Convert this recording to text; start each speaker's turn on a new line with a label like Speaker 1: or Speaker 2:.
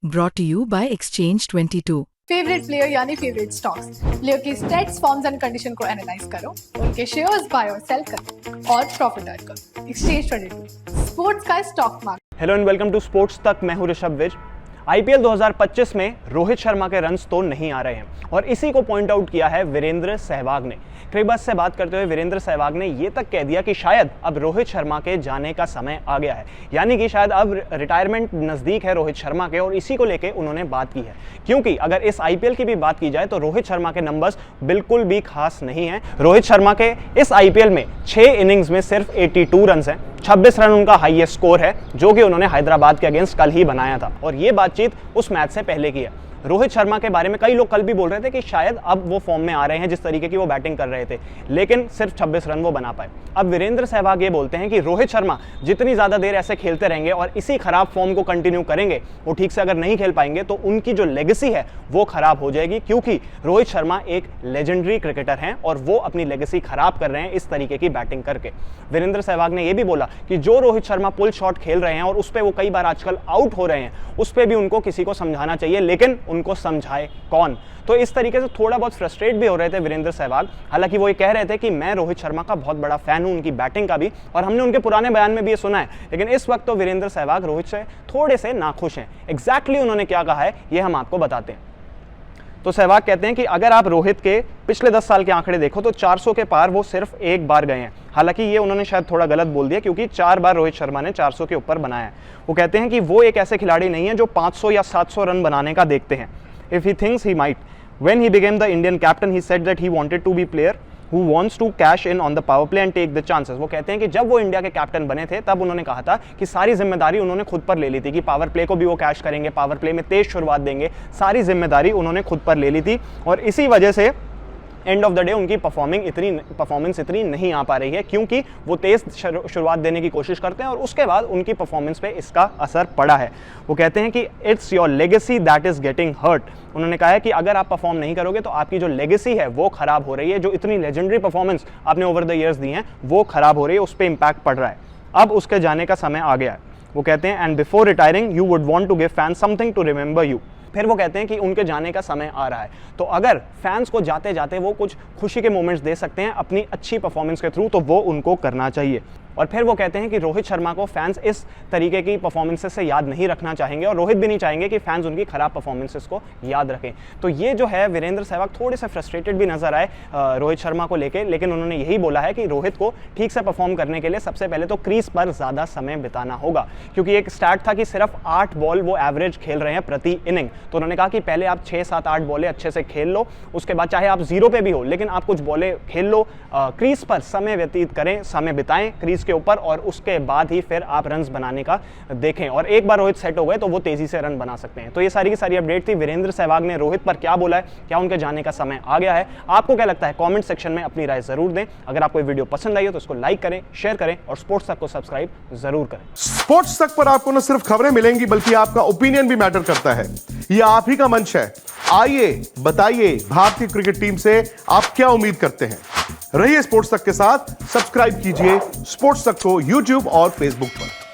Speaker 1: Brought to you by Exchange 22.
Speaker 2: Favourite player यानी favourite stocks player की stats forms and condition को analyse करो, उनके शेयर्स बाय और सेल करो और प्रॉफिट अर्न करो। एक्सचेंज 22 स्पोर्ट्स का stock market.
Speaker 3: Hello and welcome to sports Tak. मैं हूं ऋषभ विज। आईपीएल 2025 में रोहित शर्मा के रन्स तो नहीं आ रहे हैं और इसी को पॉइंट आउट किया है वीरेंद्र सहवाग ने। क्रिकबज़ से बात करते हुए वीरेंद्र सहवाग ने ये तक कह दिया कि शायद अब रोहित शर्मा के जाने का समय आ गया है, यानी कि शायद अब रिटायरमेंट नज़दीक है रोहित शर्मा के, और इसी को लेके उन्होंने बात की है। क्योंकि अगर इस आईपीएल की भी बात की जाए तो रोहित शर्मा के नंबर्स बिल्कुल भी खास नहीं हैं। रोहित शर्मा के इस आईपीएल में 6 इनिंग्स में सिर्फ 82 रन हैं, 26 रन उनका हाईएस्ट स्कोर है, जो कि उन्होंने हैदराबाद के अगेंस्ट कल ही बनाया था, और ये बातचीत उस मैच से पहले की है। रोहित शर्मा के बारे में कई लोग कल भी बोल रहे थे कि शायद अब वो फॉर्म में आ रहे हैं जिस तरीके की वो बैटिंग कर रहे थे, लेकिन सिर्फ 26 रन वो बना पाए। अब वीरेंद्र सहवाग ये बोलते हैं कि रोहित शर्मा जितनी ज़्यादा देर ऐसे खेलते रहेंगे और इसी खराब फॉर्म को कंटिन्यू करेंगे, वो ठीक से अगर नहीं खेल पाएंगे तो उनकी जो लेगेसी है वो खराब हो जाएगी, क्योंकि रोहित शर्मा एक लेजेंडरी क्रिकेटर हैं और वो अपनी लेगेसी खराब कर रहे हैं इस तरीके की बैटिंग करके। वीरेंद्र सहवाग ने यह भी बोला कि जो रोहित शर्मा पुल शॉट खेल रहे हैं और उस पर वो कई बार आजकल आउट हो रहे हैं, उस पर भी उनको किसी को समझाना चाहिए, लेकिन उनको समझाए कौन। तो इस तरीके से थोड़ा बहुत फ्रस्ट्रेट भी हो रहे थे वीरेंद्र सहवाग। हालांकि वो ये कह रहे थे कि मैं रोहित शर्मा का बहुत बड़ा फैन हूं, उनकी बैटिंग का भी, और हमने उनके पुराने बयान में भी ये सुना है, लेकिन इस वक्त तो वीरेंद्र सहवाग रोहित से थोड़े से नाखुश हैं। एग्जैक्टली उन्होंने क्या कहा है ये हम आपको बताते हैं। तो सहवाग कहते हैं कि अगर आप रोहित के पिछले 10 साल के आंकड़े देखो तो 400 के पार वो सिर्फ एक बार गए हैं। हालांकि ये उन्होंने शायद थोड़ा गलत बोल दिया, क्योंकि 4 बार रोहित शर्मा ने 400 के ऊपर बनाया है। वो कहते हैं कि वो एक ऐसे खिलाड़ी नहीं है जो 500 या 700 रन बनाने का देखते हैं। If he thinks he might, when he became the Indian captain, he said that he wanted to be player who wants to cash in on the power play and take the chances। वो कहते हैं कि जब वो India के captain बने थे तब उन्होंने कहा था कि सारी जिम्मेदारी उन्होंने खुद पर ले ली थी, कि पावर प्ले को भी वो कैश करेंगे, पावर प्ले में तेज शुरुआत देंगे, सारी जिम्मेदारी उन्होंने खुद पर ले ली थी, और इसी वजह से एंड ऑफ द डे उनकी परफॉर्मेंस इतनी नहीं आ पा रही है, क्योंकि वो तेज शुरुआत देने की कोशिश करते हैं और उसके बाद उनकी परफॉर्मेंस पे इसका असर पड़ा है। वो कहते हैं कि it's your legacy that is getting hurt. उन्होंने कहा है कि अगर आप परफॉर्म नहीं करोगे तो आपकी जो लेगेसी है वो खराब हो रही है, जो इतनी लेजेंडरी परफॉर्मेंस आपने ओवर द ईयर्स दी हैं वो खराब हो रही है, उस पर इंपैक्ट पड़ रहा है। अब उसके जाने का समय आ गया है। वो कहते हैं and before retiring you would want to give fans something to remember you. फिर वो कहते हैं कि उनके जाने का समय आ रहा है, तो अगर फैंस को जाते जाते वो कुछ खुशी के मोमेंट्स दे सकते हैं अपनी अच्छी परफॉर्मेंस के थ्रू, तो वो उनको करना चाहिए। और फिर वो कहते हैं कि रोहित शर्मा को फैंस इस तरीके की परफॉर्मेंसेस से याद नहीं रखना चाहेंगे, और रोहित भी नहीं चाहेंगे कि फैंस उनकी खराब परफॉर्मेंसेस को याद रखें। तो ये जो है वीरेंद्र सहवाग थोड़े से फ्रस्ट्रेटेड भी नजर आए रोहित शर्मा को लेके, लेकिन उन्होंने यही बोला है कि रोहित को ठीक से परफॉर्म करने के लिए सबसे पहले तो क्रीज पर ज़्यादा समय बिताना होगा, क्योंकि एक स्टार्ट था कि सिर्फ 8 बॉल वो एवरेज खेल रहे हैं प्रति इनिंग। तो उन्होंने कहा कि पहले आप 6, 7, 8 बॉलें अच्छे से खेल लो, उसके बाद चाहे आप 0 पे भी हो लेकिन आप कुछ बॉलें खेल लो, क्रीज पर समय व्यतीत करें, समय बिताएं क्रीज के ऊपर, और उसके बाद ही फिर आप रन्स बनाने का देखें। और एक बार रोहित सेट हो गए तो वो तेजी से रन बना सकते हैं। तो ये सारी की सारी अपडेट थी। वीरेंद्र सहवाग ने रोहित पर क्या बोला है, क्या उनके जाने का समय आ गया है, आपको क्या लगता है कमेंट सेक्शन में अपनी राय जरूर दें। अगर आपको वीडियो पसंद आई हो तो इसको लाइक करें, शेयर करें और स्पोर्ट्स तक को सब्सक्राइब जरूर करें।
Speaker 4: स्पोर्ट्स तक पर आपको न सिर्फ खबरें मिलेंगी बल्कि आपका ओपिनियन भी मैटर करता है। यह आप ही का मंच है। आइए बताइए भारतीय क्रिकेट टीम से आप क्या उम्मीद करते हैं। रहिए स्पोर्ट्स तक के साथ, सब्सक्राइब कीजिए स्पोर्ट्स तक को यूट्यूब और फेसबुक पर।